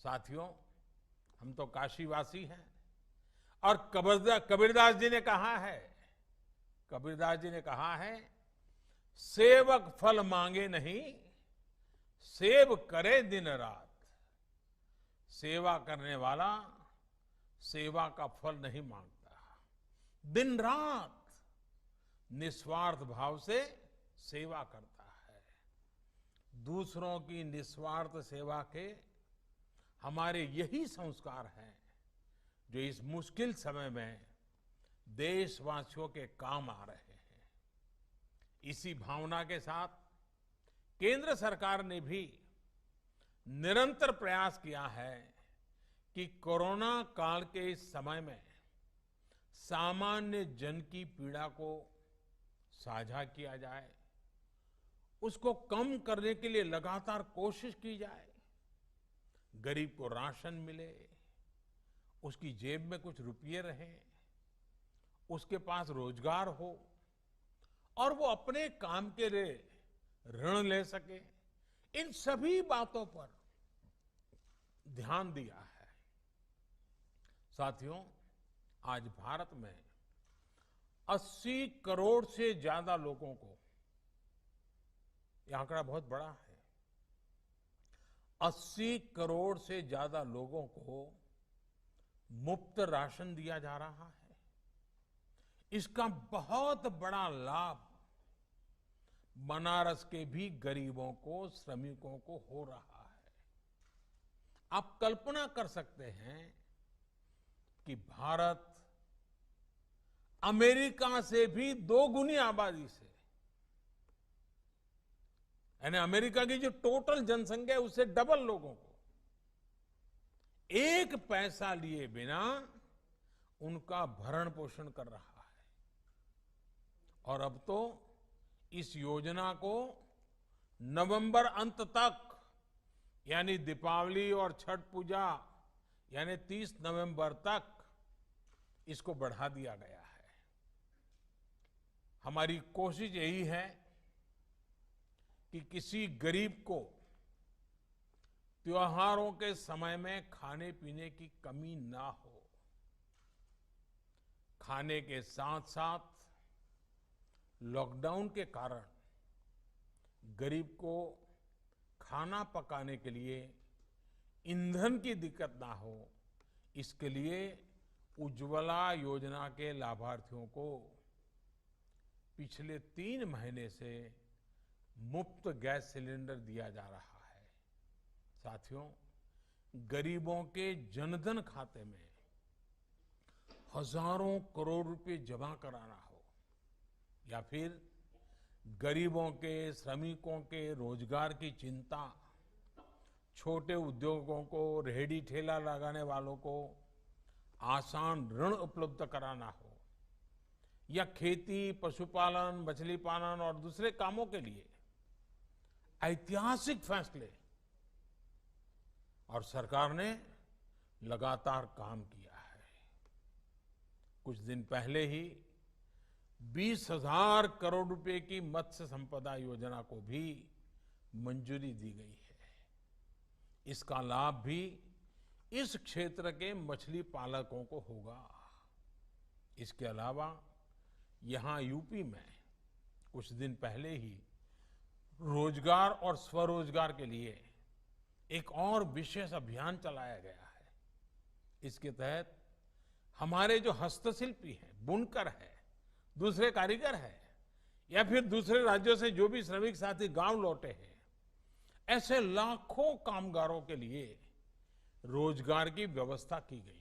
साथियों, हम तो काशीवासी हैं और कबीरदास जी ने कहा है, कबीरदास जी ने कहा है, सेवक फल मांगे नहीं, सेव करे दिन रात। सेवा करने वाला सेवा का फल नहीं मांगता, दिन रात निस्वार्थ भाव से सेवा करता है। दूसरों की निस्वार्थ सेवा के हमारे यही संस्कार हैं जो इस मुश्किल समय में देशवासियों के काम आ रहे हैं। इसी भावना के साथ केंद्र सरकार ने भी निरंतर प्रयास किया है कि कोरोना काल के इस समय में सामान्य जन की पीड़ा को साझा किया जाए, उसको कम करने के लिए लगातार कोशिश की जाए। गरीब को राशन मिले, उसकी जेब में कुछ रुपये रहें, उसके पास रोजगार हो और वो अपने काम के लिए ऋण ले सके। इन सभी बातों पर ध्यान दिया है। साथियों, आज भारत में 80 करोड़ से ज्यादा लोगों को, यह आंकड़ा बहुत बड़ा है, 80 करोड़ से ज्यादा लोगों को मुफ्त राशन दिया जा रहा है। इसका बहुत बड़ा लाभ बनारस के भी गरीबों को, श्रमिकों को हो रहा है। आप कल्पना कर सकते हैं कि भारत अमेरिका से भी 2 गुनी आबादी से, यानी अमेरिका की जो टोटल जनसंख्या है उससे डबल लोगों को एक पैसा लिए बिना उनका भरण पोषण कर रहा है। और अब तो इस योजना को नवंबर अंत तक, यानी दीपावली और छठ पूजा यानी 30 नवंबर तक इसको बढ़ा दिया गया है। हमारी कोशिश यही है कि किसी गरीब को त्योहारों के समय में खाने पीने की कमी ना हो। खाने के साथ साथ लॉकडाउन के कारण गरीब को खाना पकाने के लिए ईंधन की दिक्कत ना हो, इसके लिए उज्ज्वला योजना के लाभार्थियों को पिछले 3 महीने से मुफ्त गैस सिलेंडर दिया जा रहा है। साथियों, गरीबों के जनधन खाते में हजारों करोड़ रुपए जमा कराना हो या फिर गरीबों के, श्रमिकों के रोजगार की चिंता, छोटे उद्योगों को, रेहड़ी ठेला लगाने वालों को आसान ऋण उपलब्ध कराना हो या खेती, पशुपालन, मछली पालन और दूसरे कामों के लिए ऐतिहासिक फैसले, और सरकार ने लगातार काम किया है। कुछ दिन पहले ही 20,000 करोड़ रुपए की मत्स्य संपदा योजना को भी मंजूरी दी गई है। इसका लाभ भी इस क्षेत्र के मछली पालकों को होगा। इसके अलावा यहां यूपी में कुछ दिन पहले ही रोजगार और स्वरोजगार के लिए एक और विशेष अभियान चलाया गया है। इसके तहत हमारे जो हस्तशिल्पी हैं, बुनकर है, दूसरे कारीगर है या फिर दूसरे राज्यों से जो भी श्रमिक साथी गांव लौटे हैं, ऐसे लाखों कामगारों के लिए रोजगार की व्यवस्था की गई है।